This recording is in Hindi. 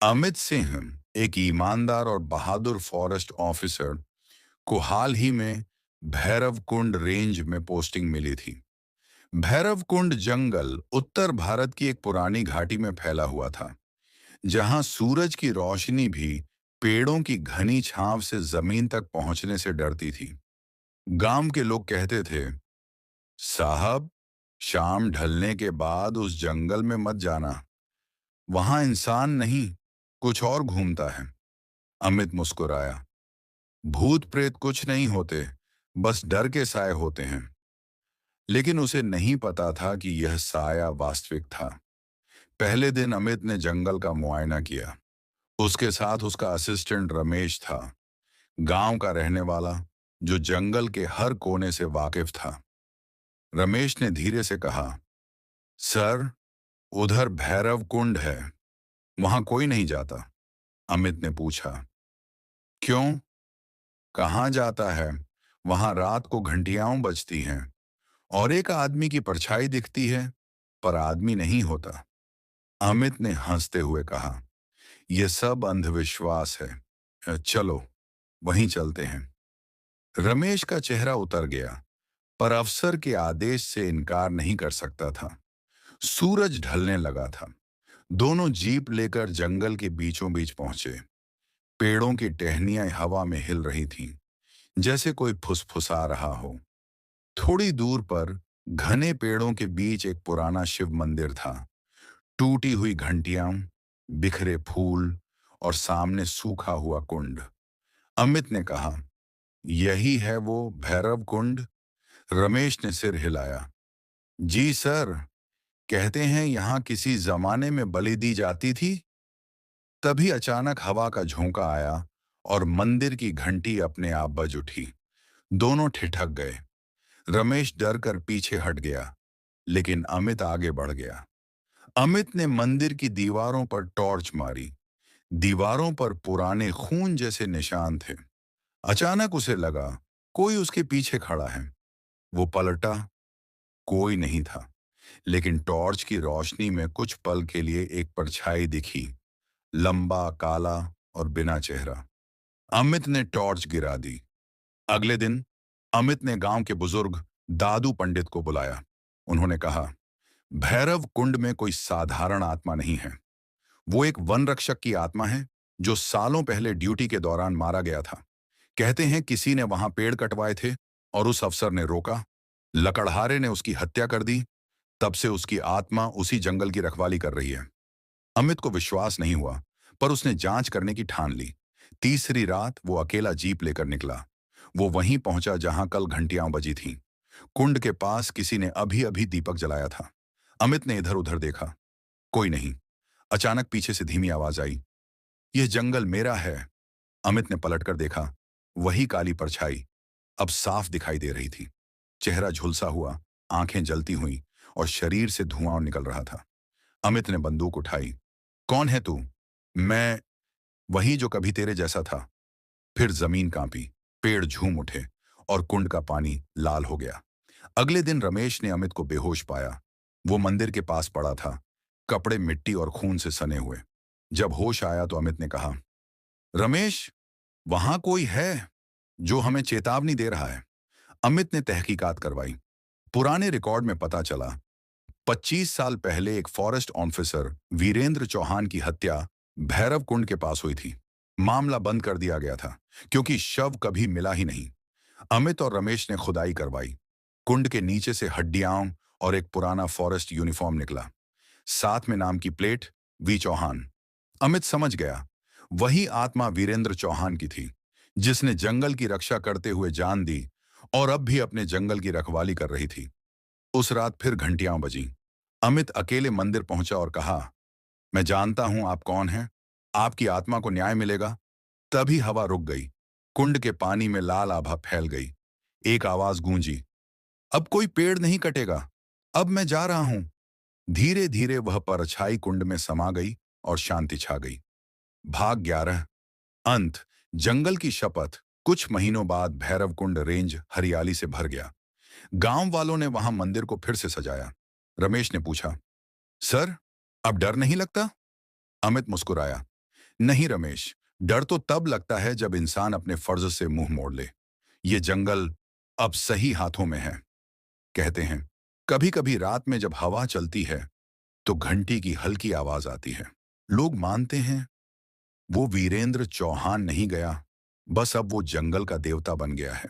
अमित सिंह एक ईमानदार और बहादुर फॉरेस्ट ऑफिसर को हाल ही में भैरवकुंड रेंज में पोस्टिंग मिली थी। भैरवकुंड जंगल उत्तर भारत की एक पुरानी घाटी में फैला हुआ था, जहां सूरज की रोशनी भी पेड़ों की घनी छांव से जमीन तक पहुंचने से डरती थी। गांव के लोग कहते थे, साहब, शाम ढलने के बाद उस जंगल में मत जाना। वहां इंसान नहीं, कुछ और घूमता है। अमित मुस्कुराया। भूत प्रेत कुछ नहीं होते, बस डर के साए होते हैं। लेकिन उसे नहीं पता था कि यह साया वास्तविक था। पहले दिन अमित ने जंगल का मुआयना किया। उसके साथ उसका असिस्टेंट रमेश था, गांव का रहने वाला, जो जंगल के हर कोने से वाकिफ था। रमेश ने धीरे से कहा, सर, उधर भैरव कुंड है, वहां कोई नहीं जाता। अमित ने पूछा, क्यों? कहाँ जाता है? वहां रात को घंटियां बजती हैं और एक आदमी की परछाई दिखती है, पर आदमी नहीं होता। अमित ने हंसते हुए कहा, यह सब अंधविश्वास है। चलो, वहीं चलते हैं। रमेश का चेहरा उतर गया, पर अफसर के आदेश से इनकार नहीं कर सकता था। सूरज ढलने लगा था। दोनों जीप लेकर जंगल के बीचों बीच पहुंचे। पेड़ों की टहनियां हवा में हिल रही थीं, जैसे कोई फुसफुसा रहा हो। थोड़ी दूर पर घने पेड़ों के बीच एक पुराना शिव मंदिर था। टूटी हुई घंटियां, बिखरे फूल और सामने सूखा हुआ कुंड। अमित ने कहा, यही है वो भैरव कुंड? रमेश ने सिर हिलाया। जी सर, कहते हैं यहां किसी जमाने में बलि दी जाती थी। तभी अचानक हवा का झोंका आया और मंदिर की घंटी अपने आप बज उठी। दोनों ठिठक गए। रमेश डर कर पीछे हट गया, लेकिन अमित आगे बढ़ गया। अमित ने मंदिर की दीवारों पर टॉर्च मारी। दीवारों पर पुराने खून जैसे निशान थे। अचानक उसे लगा कोई उसके पीछे खड़ा है। वो पलटा। कोई नहीं था, लेकिन टॉर्च की रोशनी में कुछ पल के लिए एक परछाई दिखी, लंबा, काला और बिना चेहरा। अमित ने टॉर्च गिरा दी। अगले दिन अमित ने गांव के बुजुर्ग दादू पंडित को बुलाया। उन्होंने कहा, भैरव कुंड में कोई साधारण आत्मा नहीं है। वो एक वन रक्षक की आत्मा है, जो सालों पहले ड्यूटी के दौरान मारा गया था। कहते हैं किसी ने वहां पेड़ कटवाए थे और उस अफसर ने रोका। लकड़हारे ने उसकी हत्या कर दी। तब से उसकी आत्मा उसी जंगल की रखवाली कर रही है। अमित को विश्वास नहीं हुआ, पर उसने जांच करने की ठान ली। तीसरी रात वो अकेला जीप लेकर निकला। वो वहीं पहुंचा जहां कल घंटियां बजी थीं। कुंड के पास किसी ने अभी अभी दीपक जलाया था। अमित ने इधर उधर देखा, कोई नहीं। अचानक पीछे से धीमी आवाज आई, यह जंगल मेरा है। अमित ने पलटकर देखा। वही काली परछाई अब साफ दिखाई दे रही थी। चेहरा झुलसा हुआ, आंखें जलती हुई और शरीर से धुआं निकल रहा था। अमित ने बंदूक उठाई। कौन है तू? मैं वही जो कभी तेरे जैसा था। फिर जमीन कांपी, पेड़ झूम उठे और कुंड का पानी लाल हो गया। अगले दिन रमेश ने अमित को बेहोश पाया। वो मंदिर के पास पड़ा था, कपड़े मिट्टी और खून से सने हुए। जब होश आया तो अमित ने कहा, रमेश, वहां कोई है जो हमें चेतावनी दे रहा है। अमित ने तहकीकात करवाई। पुराने रिकॉर्ड में पता चला, 25 साल पहले एक फॉरेस्ट ऑफिसर वीरेंद्र चौहान की हत्या भैरव कुंड के पास हुई थी। मामला बंद कर दिया गया था, क्योंकि शव कभी मिला ही नहीं। अमित और रमेश ने खुदाई करवाई। कुंड के नीचे से हड्डियां और एक पुराना फॉरेस्ट यूनिफॉर्म निकला। साथ में नाम की प्लेट, वी चौहान। अमित समझ गया, वही आत्मा वीरेंद्र चौहान की थी, जिसने जंगल की रक्षा करते हुए जान दी और अब भी अपने जंगल की रखवाली कर रही थी। उस रात फिर घंटियां बजीं। अमित अकेले मंदिर पहुंचा और कहा, मैं जानता हूं आप कौन हैं। आपकी आत्मा को न्याय मिलेगा। तभी हवा रुक गई। कुंड के पानी में लाल आभा फैल गई। एक आवाज गूंजी, अब कोई पेड़ नहीं कटेगा। अब मैं जा रहा हूं। धीरे धीरे वह परछाई कुंड में समा गई और शांति छा गई। भाग 11। अंत। जंगल की शपथ। कुछ महीनों बाद भैरवकुंड रेंज हरियाली से भर गया। गांव वालों ने वहां मंदिर को फिर से सजाया। रमेश ने पूछा, सर, अब डर नहीं लगता? अमित मुस्कुराया। नहीं रमेश, डर तो तब लगता है जब इंसान अपने फर्ज से मुंह मोड़ ले। ये जंगल अब सही हाथों में है, कहते हैं। कभी कभी रात में जब हवा चलती है तो घंटी की हल्की आवाज आती है। लोग मानते हैं वो वीरेंद्र चौहान नहीं गया, बस अब वो जंगल का देवता बन गया है।